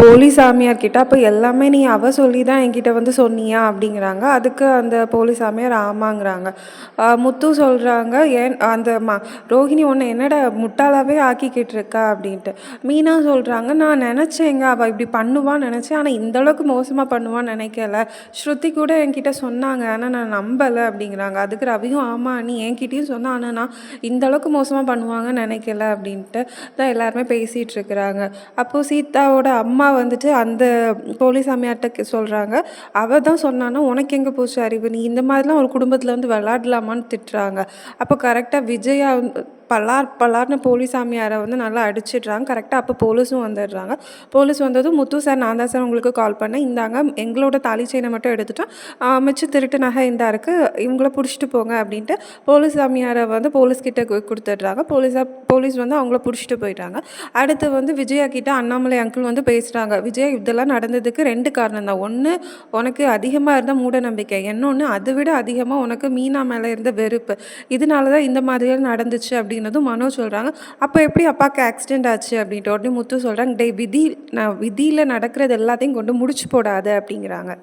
போலி சாமியார் கிட்ட, "அப்ப எல்லாமே நீ அவ சொல்லி தான் என்கிட்ட வந்து சொன்னியா?" அப்படிங்கிறாங்க. அதுக்கு அந்த போலி சாமியார் ஆமாங்கிறாங்க. முத்து சொல்றாங்க, "ஏன் அந்த ரோஹிணி உன்ன என்னடா முட்டாளாவே ஆக்கிக்கிட்டு இருக்கா?" அப்படின்ட்டு. மீனா சொல்றாங்க, "நான் நெனச்சேங்க அவ இப்படி பண்ணுவான்னு நெனச்சேன். ஆனா இந்த அளவுக்கு மோசமா பண்ணுவான்னு நெனைக்கல. ஸ்ருதி கூட என்கிட்ட சொன்னாங்க. ஆனா நான் நம்பல." அப்படிங்கிறாங்க. அதுக்கு ரவியும், "ஆமா நீ என்கிட்டயும் சொன்ன. ஆனா நான் இந்த அளவுக்கு மோசமா பண்ணுவாங்கன்னு நெனைக்கல." அப்படின்ட்டு தான் எல்லாருமே பேசிட்டு இருக்கிறாங்க. அப்போ சீதாவோட அம்மா வந்துட்டு அந்த போலி சாமியார்ட்ட சொல்றாங்க, "அவ தான் சொன்னான்னா, உனக்கு எங்க போச்சு அறிவு? நீ இந்த மாதிரிலாம் ஒரு குடும்பத்துல வந்து விளையாடலாமான்னு?" திட்டுறாங்க. அப்போ கரெக்ட்டா விஜயா பலார் பலார்னு போலி சாமியாரை வந்து நல்லா அடிச்சிடுறாங்க. கரெக்டாக அப்போ போலீஸும் வந்துடுறாங்க. போலீஸ் வந்ததும், "முத்து சார், நான் தான் சார் உங்களுக்கு கால் பண்ணேன். இந்தாங்க எங்களோட தாலி செயினை மட்டும் எடுத்துட்டோம். மிச்சம் திருட்டு நகை இந்தா இருக்குது. இவங்கள பிடிச்சிட்டு போங்க." அப்படின்ட்டு போலீஸ் சாமியாரை வந்து போலீஸ்கிட்ட கொடுத்துட்றாங்க. போலீஸ் வந்து அவங்கள பிடிச்சிட்டு போயிட்டாங்க. அடுத்து வந்து விஜயா கிட்ட அண்ணாமலை அங்கிள் வந்து பேசுகிறாங்க. "விஜயா, இதெல்லாம் நடந்ததுக்கு 2 காரணம் தான். ஒன்று, உனக்கு அதிகமாக இருந்த மூட நம்பிக்கை. இன்னொன்று, அதை விட அதிகமாக உனக்கு மீனா மேலே இருந்த வெறுப்பு. இதனால தான் இந்த மாதிரிலாம் நடந்துச்சு." அப்படின்னதும் மனோஜ் சொல்கிறாங்க, "அப்போ எப்படி அப்பாவுக்கு ஆக்சிடென்ட் ஆச்சு?" அப்படின்ட்டு. உடனே முத்து சொல்கிறாங்க, "டேய் விதியில் நடக்கிறது எல்லாத்தையும் கொண்டு முடிச்சு போடாத." அப்படிங்கிறாங்க.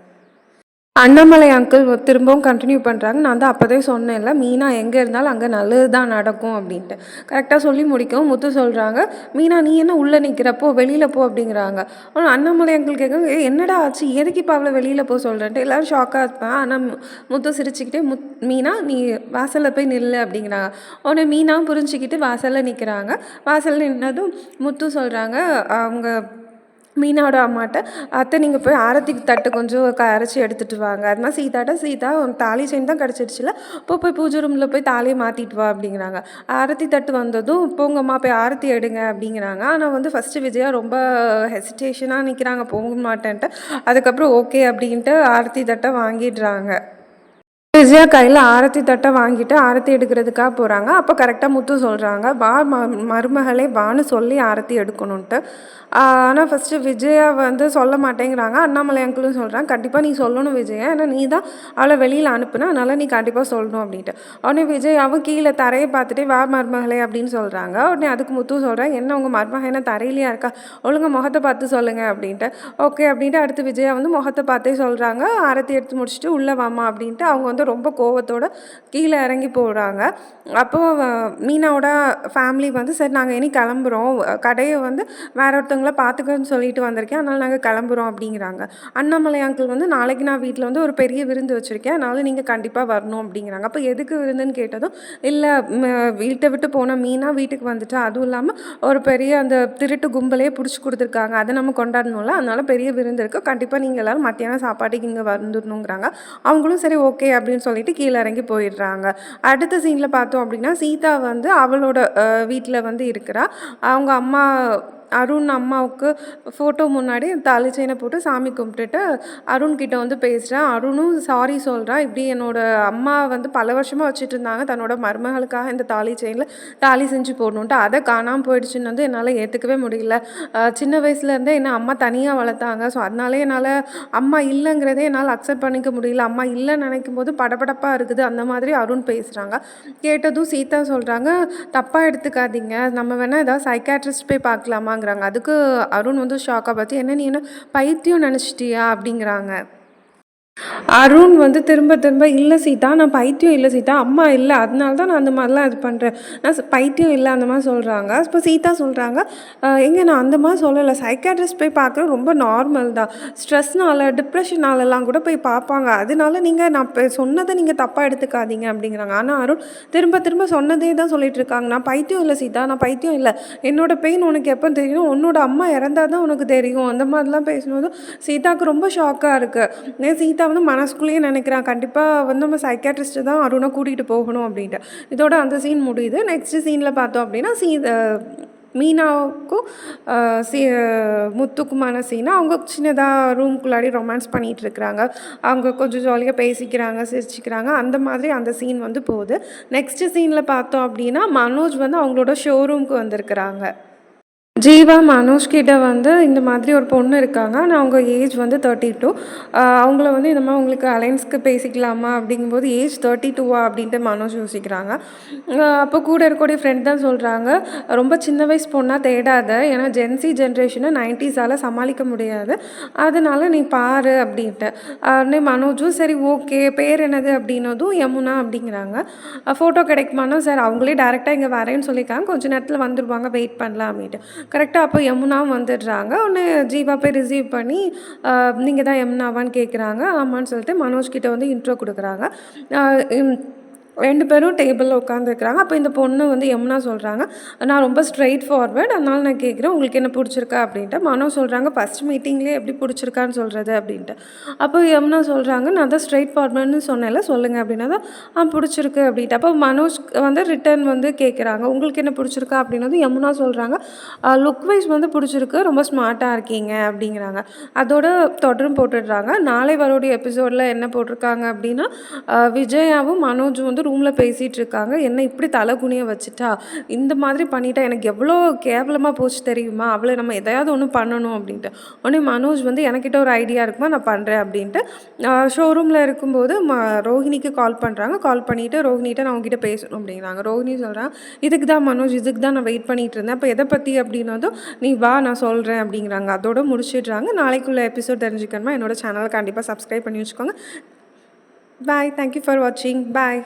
அண்ணாமலை அங்கிள் திரும்பவும் கண்டினியூ பண்ணுறாங்க, "நான் தான் அப்போதே சொன்னேன்ல, மீனா எங்கே இருந்தாலும் அங்கே நல்லது தான் நடக்கும்." அப்படின்ட்டு. கரெக்டாக சொல்லி முடிக்கவும் முத்து சொல்கிறாங்க, "மீனா நீ என்ன உள்ளே நிற்கிறப்போ வெளியில் போ." அப்படிங்கிறாங்க. ஆனால் அண்ணாமலை அங்கிள் கேட்குறாங்க, என்னடா ஆச்சு, எதுக்கு இப்போ அவளை வெளியில் போக சொல்கிறேன்ட்டு." எல்லோரும் ஷாக்காக இருப்பேன். ஆனால் முத்து சிரிச்சுக்கிட்டே, மீனா நீ வாசலில் போய் நில்லு." அப்படிங்கிறாங்க. உடனே மீனா புரிஞ்சுக்கிட்டு வாசலில் நிற்கிறாங்க. வாசலில் நின்னதும் முத்து சொல்கிறாங்க அவங்க மீனாவோட அம்மாட்ட, "அத்தை நீங்கள் போய் ஆரத்திக்கு தட்டு கொஞ்சம் அரைச்சி எடுத்துகிட்டு வாங்க." அது மாதிரி சீதா உன் தாலி செயின் தான் கிடச்சிடுச்சுல, போய் பூஜை ரூமில் போய் தாலியை மாற்றிட்டு வா." அப்படிங்கிறாங்க. ஆரத்தி தட்டு வந்ததும், "போங்கம்மா போய் ஆரத்தி எடுங்க." அப்படிங்கிறாங்க. ஆனால் வந்து ஃபஸ்ட்டு விஜயா ரொம்ப ஹெசிடேஷனாக நிற்கிறாங்க, போக மாட்டேன்ட்டு. அதுக்கப்புறம் ஓகே அப்படின்ட்டு ஆரத்தி தட்டை வாங்கிடுறாங்க. விஜயா கையில் ஆரத்தி தட்டை வாங்கிட்டு ஆரத்தி எடுக்கிறதுக்காக போகிறாங்க. அப்போ கரெக்டாக முத்து சொல்கிறாங்க, "வா மருமகளே வான்னு சொல்லி ஆரத்தி எடுக்கணுன்ட்டு." ஆனால் ஃபஸ்ட்டு விஜயா வந்து சொல்ல மாட்டேங்கிறாங்க. அண்ணாமலை அங்கிளும் சொல்கிறாங்க, "கண்டிப்பாக நீ சொல்லணும் விஜயா, ஏன்னா நீ தான் அவளை வெளியில் அனுப்புன, அதனால் நீ கண்டிப்பாக சொல்லணும்." அப்படின்ட்டு. உடனே விஜயாவும் கீழே தரையை பார்த்துட்டு, "வா மருமகளே" அப்படின்னு சொல்கிறாங்க. உடனே அதுக்கு முத்து சொல்கிறேன், "என்ன உங்கள் மருமக என்ன தரையிலையா இருக்கா? ஒழுங்கா முகத்தை பார்த்து சொல்லுங்கள்." அப்படின்ட்டு. ஓகே அப்படின்ட்டு அடுத்து விஜயா வந்து முகத்தை பார்த்தே சொல்கிறாங்க, "ஆரத்தி எடுத்து முடிச்சுட்டு உள்ளே வாமா." அப்படின்ட்டு அவங்க வந்து ரொம்ப கோவத்தோட கீழே இறங்கி போகிறாங்க. அப்போது மீனாவோட ஃபேமிலி வந்து, "சரி நாங்கள் இனி கிளம்புறோம், கடையை வந்து வேற ஒருத்தவங்கள பார்த்துக்கன்னு சொல்லிட்டு வந்திருக்கேன், அதனால் நாங்கள் கிளம்புறோம்." அப்படிங்கிறாங்க. அண்ணாமலை அங்கிள் வந்து, "நாளைக்கு நான் வீட்டில் வந்து ஒரு பெரிய விருந்து வச்சுருக்கேன், அதனால் நீங்கள் கண்டிப்பாக வரணும்." அப்படிங்கிறாங்க. அப்போ எதுக்கு விருந்துன்னு கேட்டதும், "இல்லை வீட்டை விட்டு போன மீனா வீட்டுக்கு வந்துட்டா, அதுவும் இல்லாமல் ஒரு பெரிய அந்த திருட்டு கும்பலையே பிடிச்சி கொடுத்துருக்காங்க, அதை நம்ம கொண்டாடணும்ல, அதனால் பெரிய விருந்து இருக்குது, கண்டிப்பாக நீங்கள் எல்லோரும் மத்தியானம் சாப்பாட்டுக்கு இங்கே வந்துடணுங்கிறாங்க." அவங்களும் சரி ஓகே அப்படின்னு சொல்லிட்டு கீழே இறங்கி போயிடுறாங்க. அடுத்த சீனில் பார்த்தோம் அப்படின்னா, சீதா வந்து அவளோட வீட்டில் வந்து இருக்கிறா. அவங்க அம்மா அருண் அம்மாவுக்கு ஃபோட்டோ முன்னாடி தாலி செயினை போட்டு சாமி கும்பிட்டுட்டு அருண் கிட்ட வந்து பேசுகிறேன். அருணும் சாரி சொல்கிறா, "இப்படி என்னோடய அம்மா வந்து பல வருஷமாக வச்சுட்டு இருந்தாங்க, தன்னோட மருமகளுக்காக இந்த தாலி செயினில் தாலி செஞ்சு போடணுன்ட்டு, அதை காணாமல் போயிடுச்சுன்னு வந்து என்னால் ஏற்றுக்கவே முடியல. சின்ன வயசுலேருந்தே என்னை அம்மா தனியாக வளர்த்தாங்க, ஸோ அதனாலே என்னால் அம்மா இல்லைங்கிறதே என்னால் அக்செப்ட் பண்ணிக்க முடியல. அம்மா இல்லைன்னு நினைக்கும் போது படபடப்பாக இருக்குது." அந்த மாதிரி அருண் பேசுகிறாங்க. கேட்டதும் சீதா சொல்கிறாங்க, "தப்பாக எடுத்துக்காதீங்க, நம்ம வேணால் ஏதாவது சைக்காட்ரிஸ்ட் போய் பார்க்கலாமாங்கிறாங்க." அதுக்கு அருண் வந்து ஷாக்காக பார்த்து, "என்ன நீ என்ன பைத்தியம் நினச்சிட்டியா?" அப்படிங்கிறாங்க. அருண் வந்து திரும்ப திரும்ப, "இல்லை சீதா, நான் பைத்தியம் இல்லை சீதா, அம்மா இல்லை, அதனால தான் நான் அந்த மாதிரிலாம் இது பண்ணுறேன், நான் பைத்தியம் இல்லை." அந்த மாதிரி சொல்கிறாங்க. இப்போ சீதா சொல்கிறாங்க, நான் அந்த மாதிரி சொல்லலை, சைக்காட்ரிஸ்ட் போய் பார்க்குறது ரொம்ப நார்மல் தான், ஸ்ட்ரெஸ்னால டிப்ரெஷனாலலாம் கூட போய் பார்ப்பாங்க, அதனால நான் இப்போ சொன்னதை நீங்கள் தப்பாக எடுத்துக்காதீங்க." அப்படிங்கிறாங்க. ஆனால் அருண் திரும்ப திரும்ப சொன்னதே தான் சொல்லிட்டு இருக்காங்க, "நான் பைத்தியம் இல்லை சீதா, நான் பைத்தியம் இல்லை, என்னோட பெயின் உனக்கு எப்போ தெரியும், உன்னோட அம்மா இறந்தால் தான் உனக்கு தெரியும்." அந்த மாதிரிலாம் பேசும்போதும் சீதாவுக்கு ரொம்ப ஷாக்காக இருக்குது. சீதா வந்து மனசுக்குள்ளேயே நினைக்கிறான், கண்டிப்பாக வந்து நம்ம சைக்காட்ரிஸ்ட்டு தான் அருணை கூட்டிகிட்டு போகணும் அப்படின்ட்டு. இதோட அந்த சீன் முடியுது. நெக்ஸ்ட் சீனில் பார்த்தோம் அப்படின்னா மீனாவுக்கும் முத்துக்குமான சீனை அவங்க சின்னதாக ரூம்குள்ளாடி ரொமான்ஸ் பண்ணிகிட்டு இருக்கிறாங்க. அவங்க கொஞ்சம் ஜாலியாக பேசிக்கிறாங்க, சிரிச்சுக்கிறாங்க, அந்த மாதிரி அந்த சீன் வந்து போகுது. நெக்ஸ்ட் சீனில் பார்த்தோம் அப்படின்னா மனோஜ் வந்து அவங்களோட ஷோரூம்க்கு வந்திருக்கிறாங்க. ஜீவா மனோஜ் கிட்ட வந்து இந்த மாதிரி ஒரு பொண்ணு இருக்காங்க. ஆனா அவங்க ஏஜ் வந்து 32. அவங்கள வந்து இந்த மாரி உங்களுக்கு அலைன்ஸ்க்கு பேசிக்கலாமா அப்படிங்கும்போது, ஏஜ் 32வா அப்படின்ட்டு மனோஜ் யோசிக்கிறாங்க. அப்போ கூட இருக்கக்கூடிய ஃப்ரெண்ட் தான் சொல்றாங்க, "ரொம்ப சின்ன வயசு பொண்ணா தேடாத. ஏன்னா ஜென்ஸி ஜென்ரேஷன 90ஸால சமாளிக்க முடியாது. அதனால நீ பாரு" அப்படின்ட்டு. உடனே மனோஜும் சரி ஓகே. பேர் என்னது அப்படின்னதும் யமுனா அப்படிங்கிறாங்க. ஃபோட்டோ கிடைக்குமான்னா, சார் அவங்களே டைரக்ட்டா இங்க வரேன்னு சொல்லியிருக்காங்க. கொஞ்ச நேரத்தில வந்துருவாங்க. வெயிட் பண்ணலாம் அப்படின்ட்டு. கரெக்ட்டா அப்போ யமுனாவும் வந்துடுறாங்க. உடனே ஜீவா போய் ரிசீவ் பண்ணி, நீங்க தான் யமுனாவான்னு கேட்குறாங்க. ஆமான்னு சொல்லிட்டு மனோஜ் கிட்ட வந்து இன்ட்ரோ குடுக்குறாங்க. அ இம் 2 பேரும் டேபிள்ல உட்காந்துருக்குறாங்க. அப்போ இந்த பொண்ணு வந்து யமுனா சொல்றாங்க, "நான் ரொம்ப ஸ்ட்ரெய்ட் ஃபார்வர்ட். அதனால நான் கேட்குறேன், உங்களுக்கு என்ன புடிச்சிருக்கா?" அப்படின்ட்டு. மனோஜ் சொல்றாங்க, "ஃபர்ஸ்ட் மீட்டிங்லயே எப்படி புடிச்சிருக்கான்னு சொல்றது?" அப்படின்ட்டு. அப்போ யமுனா சொல்றாங்க, "நான் தான் ஸ்ட்ரெய்ட் ஃபார்வர்ட்ன்னு சொன்னேன்ல, சொல்லுங்க." அப்படின்னதும், புடிச்சிருக்கு" அப்படின்ட்டு. அப்போ மனோஜ் வந்து ரிட்டர்ன் வந்து கேட்குறாங்க, "உங்களுக்கு என்ன புடிச்சிருக்கா?" அப்படின்னதும் யமுனா சொல்றாங்க, லுக் வைஸ் வந்து புடிச்சிருக்கு. ரொம்ப ஸ்மார்ட்டா இருக்கீங்க" அப்படிங்கிறாங்க. அதோட தொடரும் போட்டுடுறாங்க. நாளை வரக்கூடிய எபிசோட்ல என்ன போட்டிருக்காங்க அப்படின்னா, விஜயாவும் மனோஜும் வந்து ரூம்ல பேசிட்டு இருக்காங்க. "என்ன இப்படி தலை குனிய வச்சுட்டா? இந்த மாதிரி பண்ணிட்டா எனக்கு எவ்வளோ கேவலமா போச்சு தெரியுமா? அவள நம்ம எதையாவது ஒண்ணு பண்ணணும்" அப்படின்ட்டு. உடனே மனோஜ் வந்து "எனக்கிட்ட ஒரு ஐடியா இருக்குமா, நான் பண்றேன்" அப்படின்ட்டு ஷோரூம்ல இருக்கும்போது ரோஹிணிக்கு கால் பண்றாங்க. கால் பண்ணிட்டு ரோஹிணிட்ட "நான் உன்கிட்ட பேசணும்" அப்படிங்கிறாங்க. ரோஹிணி சொல்றா, "இதுக்கு தான் மனோஜ், இதுக்கு தான் நான் வெயிட் பண்ணிட்டு இருந்தேன். அப்ப எத பத்தி?" அப்படின்னதும், "நீ வா நான் சொல்றேன்" அப்படிங்கிறாங்க. அதோட முடிச்சிடுறாங்க. நாளைக்குள்ள எபிசோட் தெரிஞ்சுக்கணுமா என்னோட சேனல கண்டிப்பா சப்ஸ்கிரைப் பண்ணி வச்சுக்கோங்க. பாய். தேங்க் யூ ஃபார் வாட்சிங். பாய்.